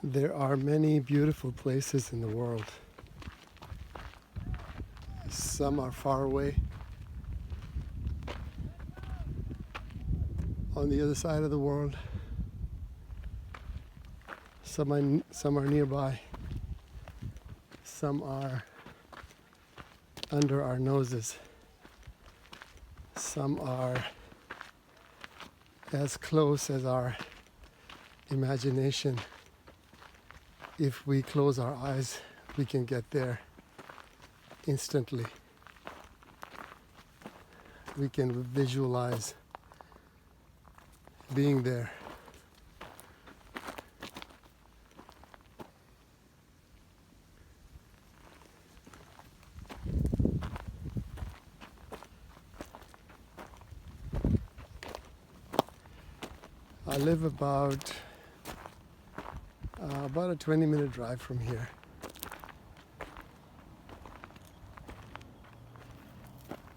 There are many beautiful places in the world. Some are far away, on the other side of the world. Some are nearby. Some are under our noses. Some are as close as our imagination. If we close our eyes, we can get there instantly. We can visualize being there. I live about a 20-minute drive from here.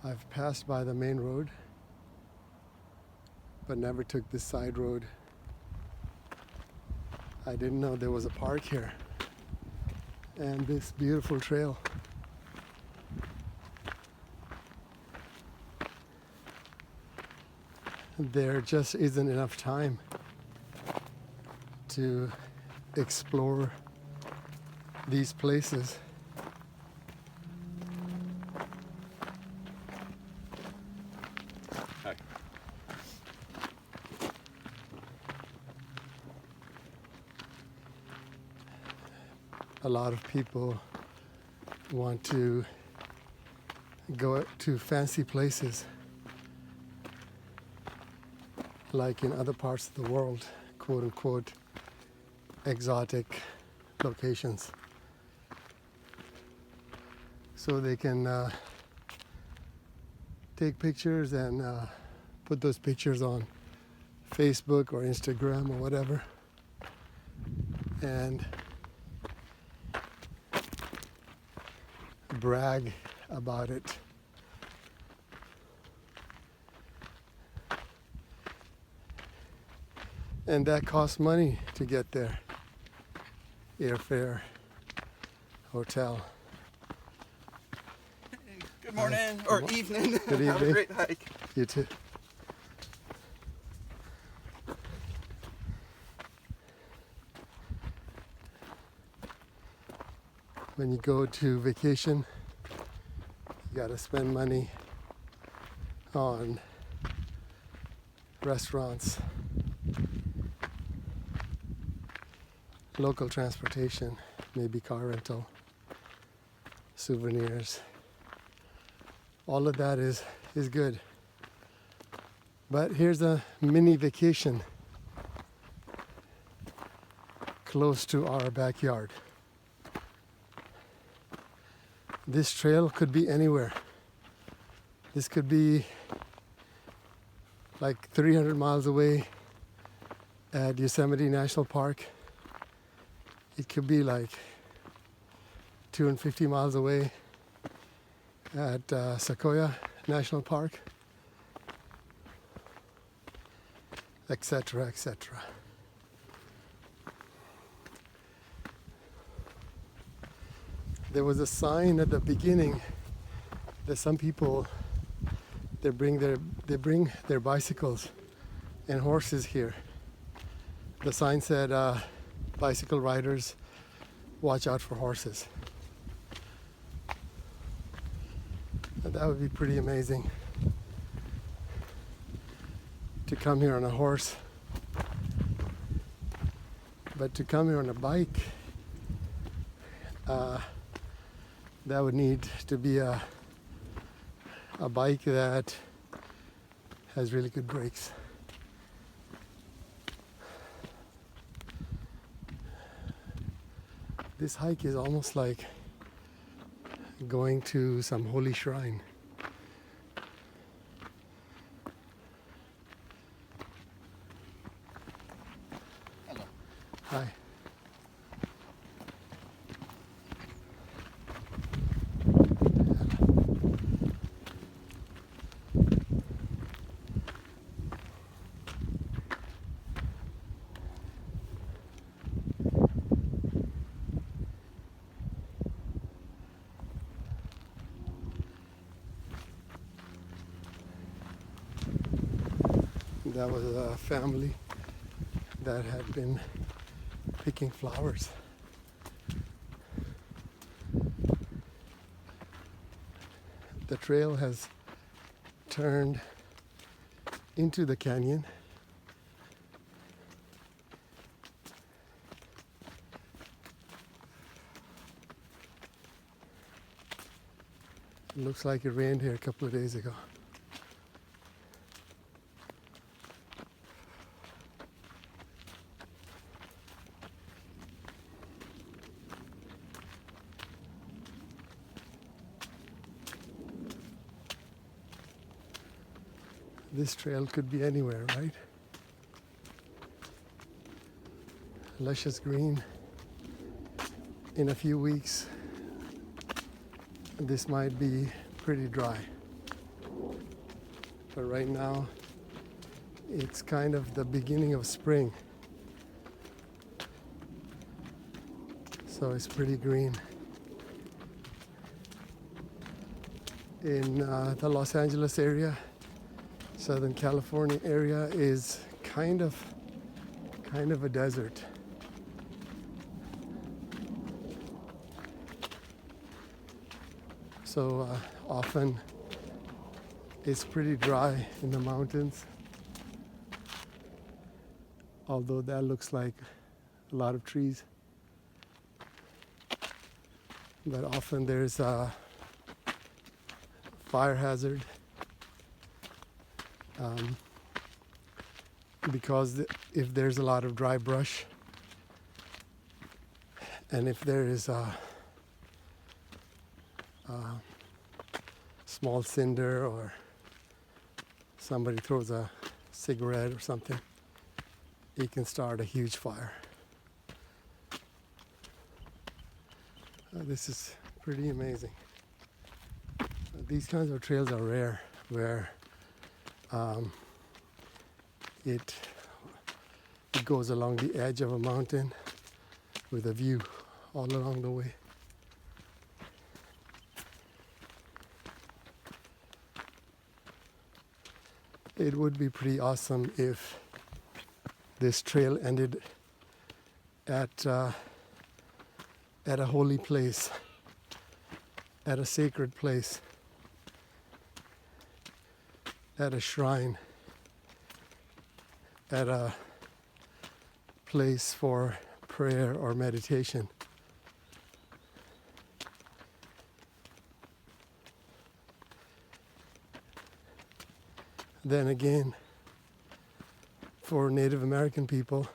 I've passed by the main road, but never took this side road. I didn't know there was a park here and this beautiful trail. There just isn't enough time to explore these places. Hi. A lot of people want to go to fancy places like in other parts of the world, quote unquote, exotic locations. So they can take pictures and put those pictures on Facebook or Instagram or whatever. And brag about it. And that costs money to get there. Airfare, hotel. Good morning, or evening. Good Have a evening. great hike. You too. When you go to vacation, you gotta spend money on restaurants, local transportation, maybe car rental, souvenirs. All of that is good. But here's a mini vacation close to our backyard. This trail could be anywhere. This could be like 300 miles away at Yosemite National Park. It could be like 250 miles away at Sequoia National Park, etc., etc. There was a sign at the beginning that some people they bring their bicycles and horses here. The sign said, "Bicycle riders, watch out for horses." And that would be pretty amazing to come here on a horse, but to come here on a bike, that would need to be a bike that has really good brakes. This hike is almost like going to some holy shrine. Hello. Hi. That was a family that had been picking flowers. The trail has turned into the canyon. It looks like it rained here a couple of days ago. This trail could be anywhere, right? Luscious green. In a few weeks, this might be pretty dry. But right now, it's kind of the beginning of spring. So it's pretty green. In the Los Angeles area, Southern California area is kind of a desert. So often it's pretty dry in the mountains, although that looks like a lot of trees. But often there's a fire hazard because if there's a lot of dry brush and if there is a small cinder or somebody throws a cigarette or something, it can start a huge fire. This is pretty amazing. These kinds of trails are rare, where it goes along the edge of a mountain with a view all along the way. It would be pretty awesome if this trail ended at a holy place, at a sacred place, at a shrine, at a place for prayer or meditation. Then again, for Native American people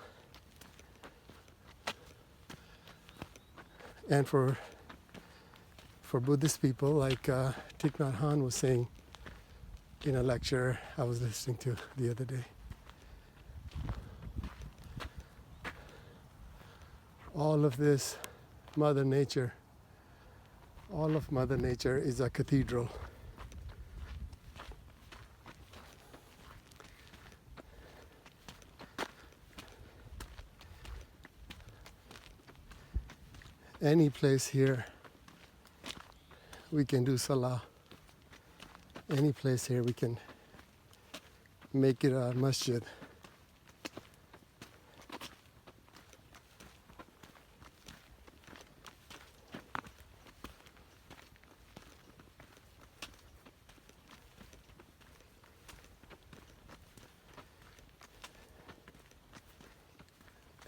and for Buddhist people, like Thich Nhat Hanh was saying in a lecture I was listening to the other day, all of this Mother Nature, all of Mother Nature is a cathedral. Any place here we can do salah. Any place here we can make it a masjid.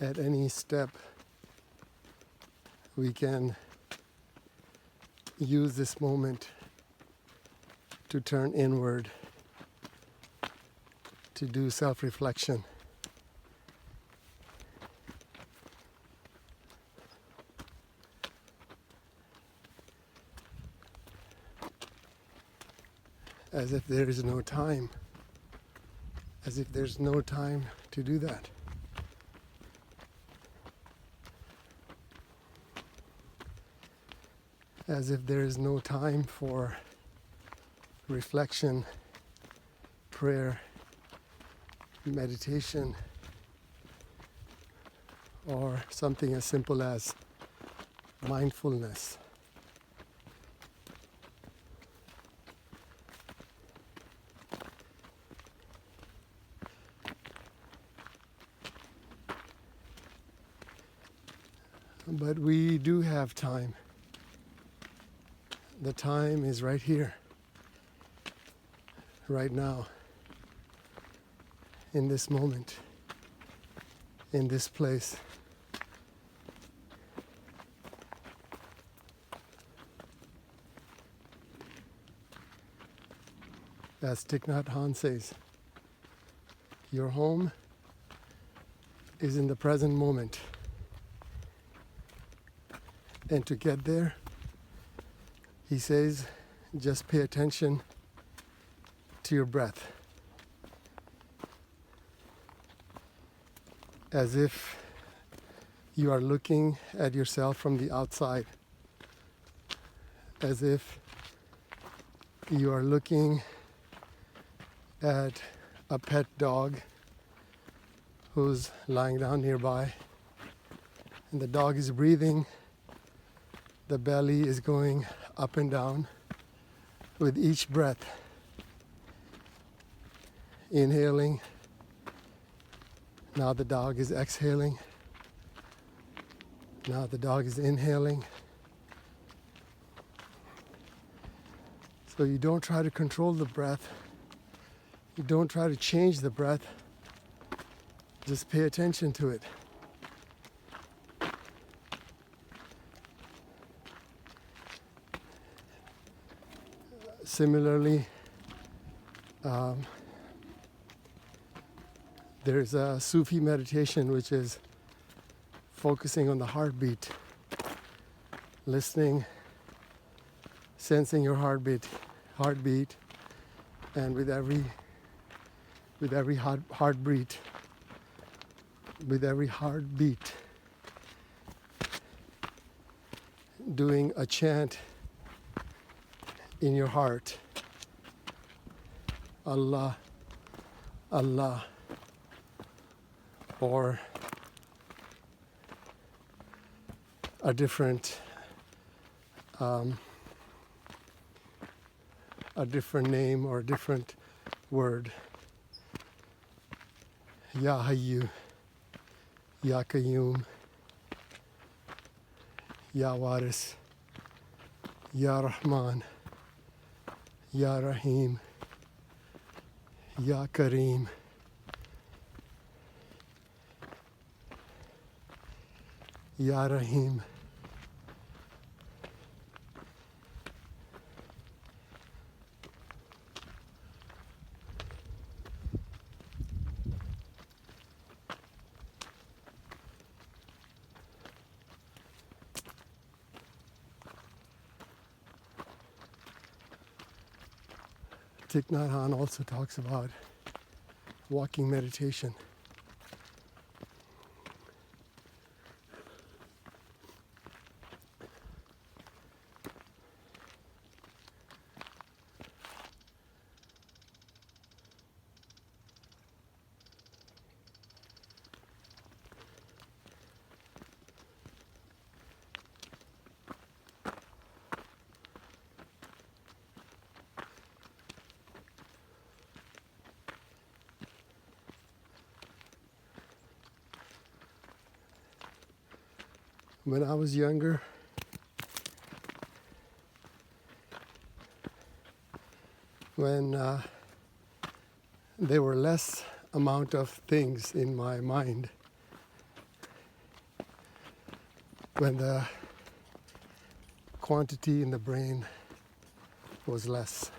At any step we can use this moment to turn inward, to do self-reflection. As if there is no time, as if there's no time to do that. As if there is no time for reflection, prayer, meditation, or something as simple as mindfulness. But we do have time. The time is right here, right now, in this moment, in this place. As Thich Nhat Hanh says, your home is in the present moment. And to get there, he says, just pay attention to your breath. As if you are looking at yourself from the outside. As if you are looking at a pet dog who's lying down nearby. And the dog is breathing. The belly is going up and down with each breath. Inhaling. Now the dog is exhaling. Now the dog is inhaling. So you don't try to control the breath. You don't try to change the breath. Just pay attention to it. Similarly, there's a Sufi meditation which is focusing on the heartbeat, listening, sensing your heartbeat, and with every heartbeat, doing a chant in your heart. Allah, Allah, or a different name or a different word. Ya Hayyu, Ya Qayyum, Ya Waris, Ya Rahman, Ya Rahim, Ya Kareem. Ya Rahim. Thich Nhat Hanh also talks about walking meditation. When I was younger, when there were less amount of things in my mind, when the quantity in the brain was less.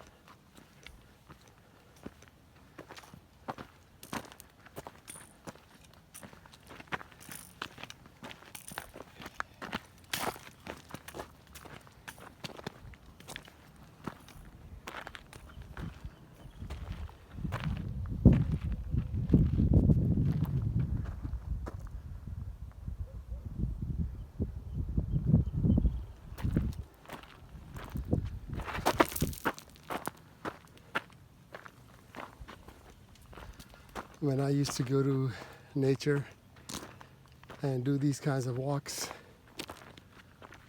When I used to go to nature and do these kinds of walks,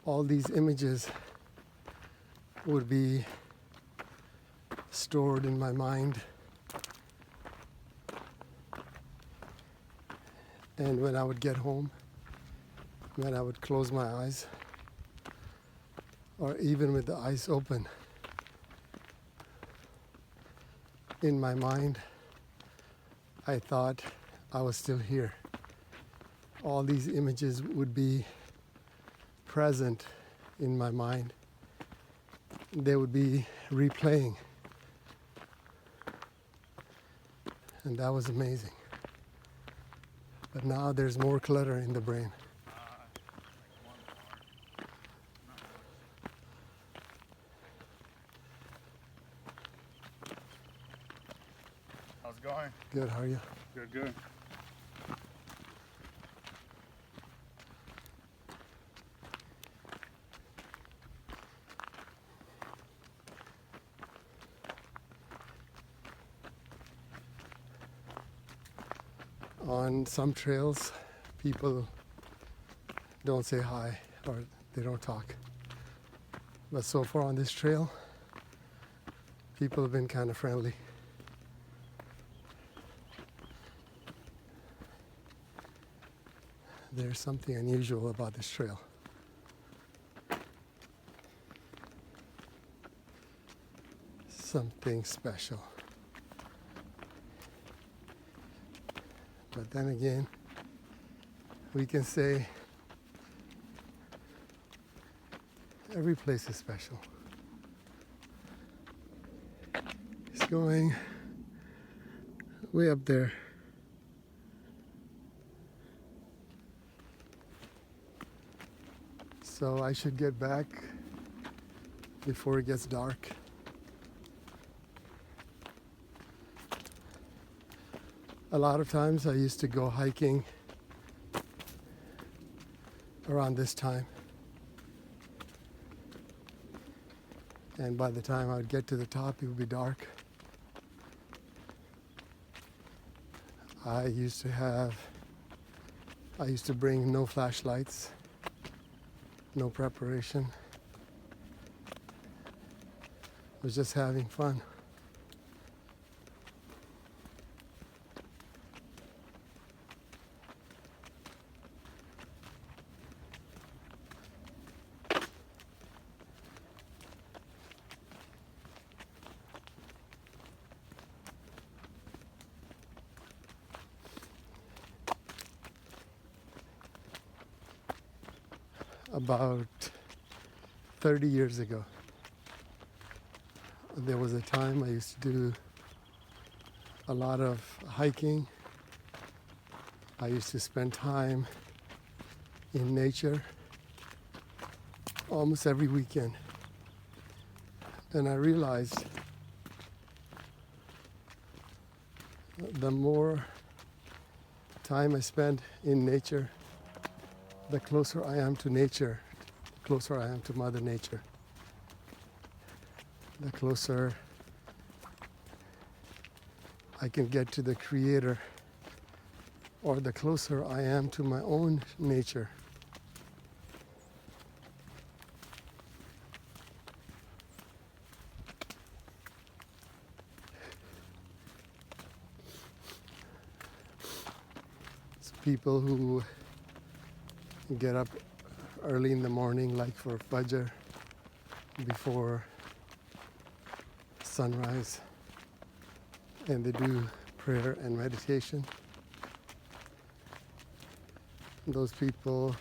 all these images would be stored in my mind. And when I would get home, when I would close my eyes, or even with the eyes open, in my mind, I thought I was still here. All these images would be present in my mind. They would be replaying. And that was amazing. But now there's more clutter in the brain. How's it going? Good, how are you? Good, good. On some trails, people don't say hi or they don't talk. But so far on this trail, people have been kind of friendly. There's something unusual about this trail. Something special. But then again, we can say every place is special. It's going way up there. So I should get back before it gets dark. A lot of times I used to go hiking around this time. And by the time I would get to the top, it would be dark. I used to bring no flashlights, no preparation. I was just having fun. About 30 years ago, there was a time I used to do a lot of hiking. I used to spend time in nature almost every weekend. And I realized the more time I spend in nature, the closer I am to nature, the closer I am to Mother Nature, the closer I can get to the Creator, or the closer I am to my own nature. It's people who get up early in the morning, like for Fajr, before sunrise, and they do prayer and meditation. Those people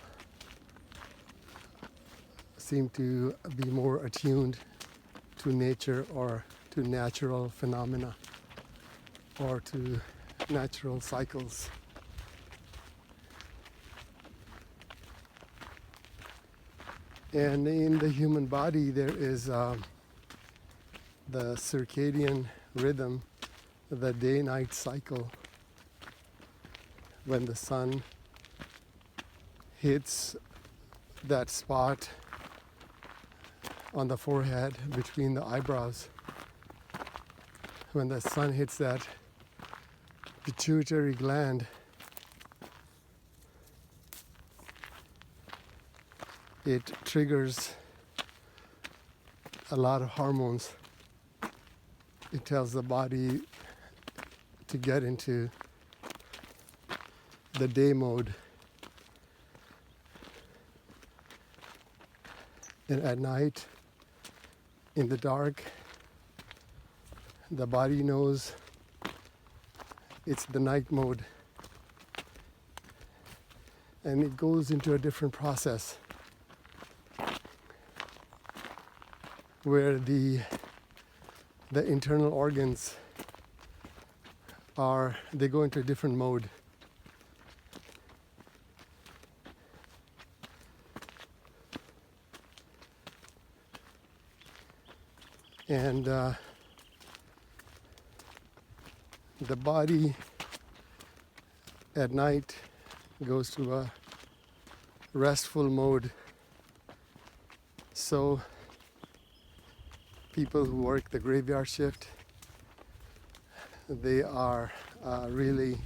seem to be more attuned to nature or to natural phenomena or to natural cycles. And in the human body, there is the circadian rhythm, the day-night cycle. When the sun hits that spot on the forehead between the eyebrows, when the sun hits that pituitary gland, it triggers a lot of hormones. It tells the body to get into the day mode. And at night, in the dark, the body knows it's the night mode. And it goes into a different process where the internal organs they go into a different mode. And the body at night goes to a restful mode. So people who work the graveyard shift, they are really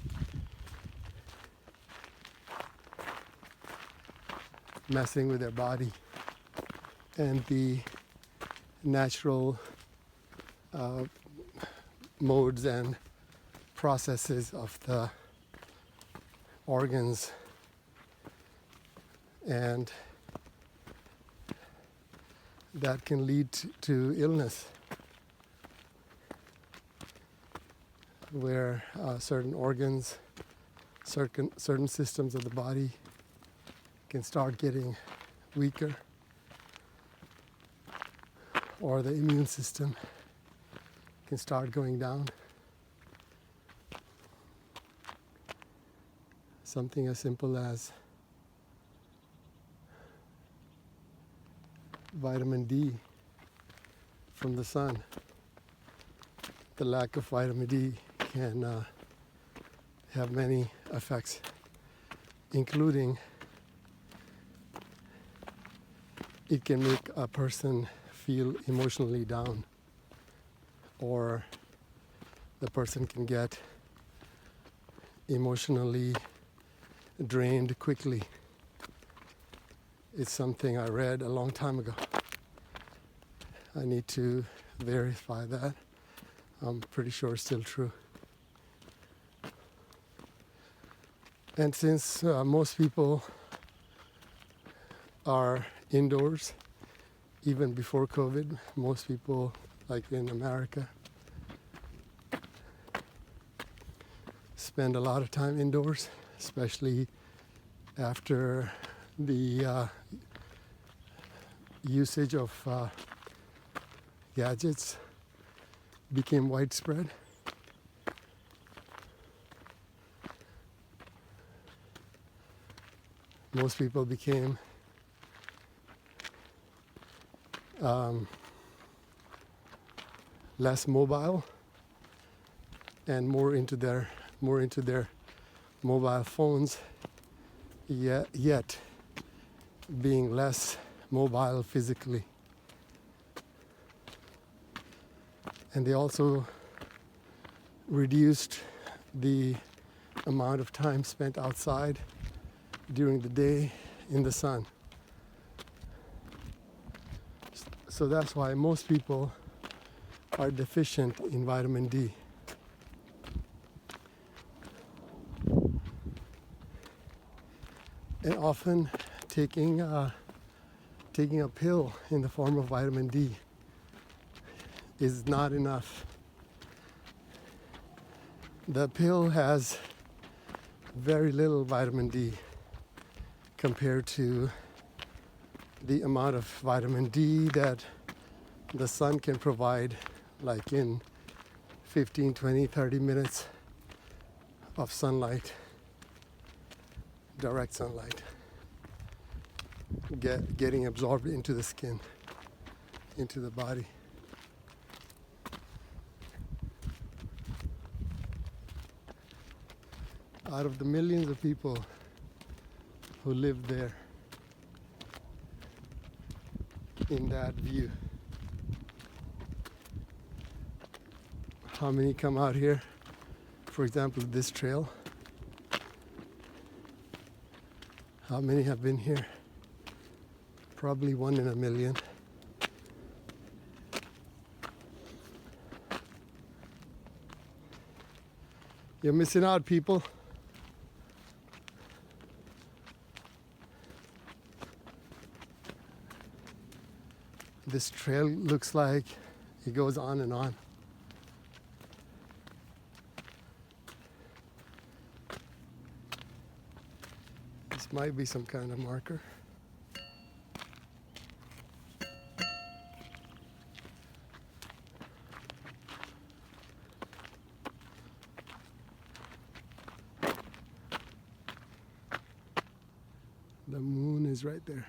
messing with their body and the natural modes and processes of the organs, and that can lead to illness, where certain organs, certain systems of the body can start getting weaker, or the immune system can start going down. Something as simple as vitamin D from the sun. The lack of vitamin D can have many effects, including it can make a person feel emotionally down, or the person can get emotionally drained quickly. It's something I read a long time ago. I need to verify that. I'm pretty sure it's still true. And since most people are indoors, even before COVID, most people, like in America, spend a lot of time indoors, especially after the usage of gadgets became widespread. Most people became less mobile and more into their mobile phones, yet being less mobile physically. And they also reduced the amount of time spent outside during the day in the sun. So that's why most people are deficient in vitamin D. And often taking a pill in the form of vitamin D is not enough. The pill has very little vitamin D compared to the amount of vitamin D that the sun can provide, like in 15, 20, 30 minutes of sunlight, direct sunlight, getting absorbed into the skin, into the body. Out of the millions of people who live there in that view, how many come out here? For example, this trail. How many have been here? Probably 1 in a million. You're missing out, people. this trail looks like it goes on and on. This might be some kind of marker. The moon is right there.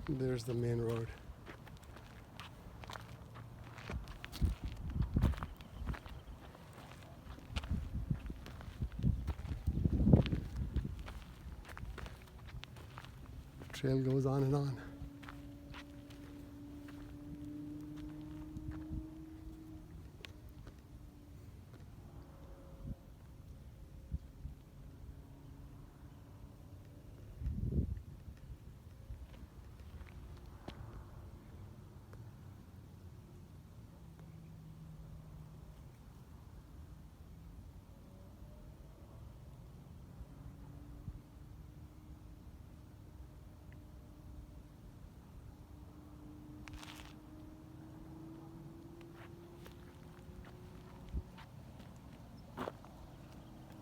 There's the main road. Trail goes on and on.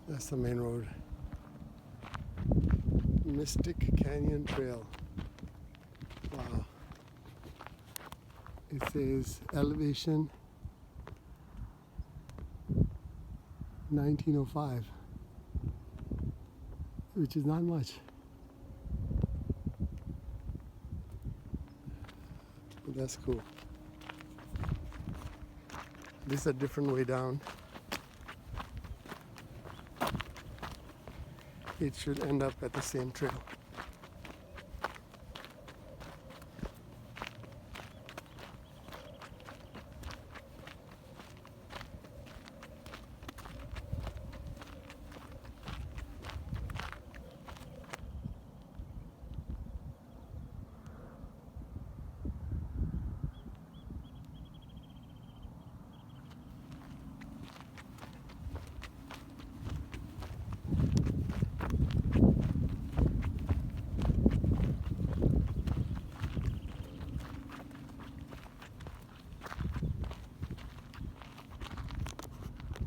That's the main road. Mystic Canyon Trail. Wow. It says elevation 1905, which is not much. But that's cool. This is a different way down. It should end up at the same trail.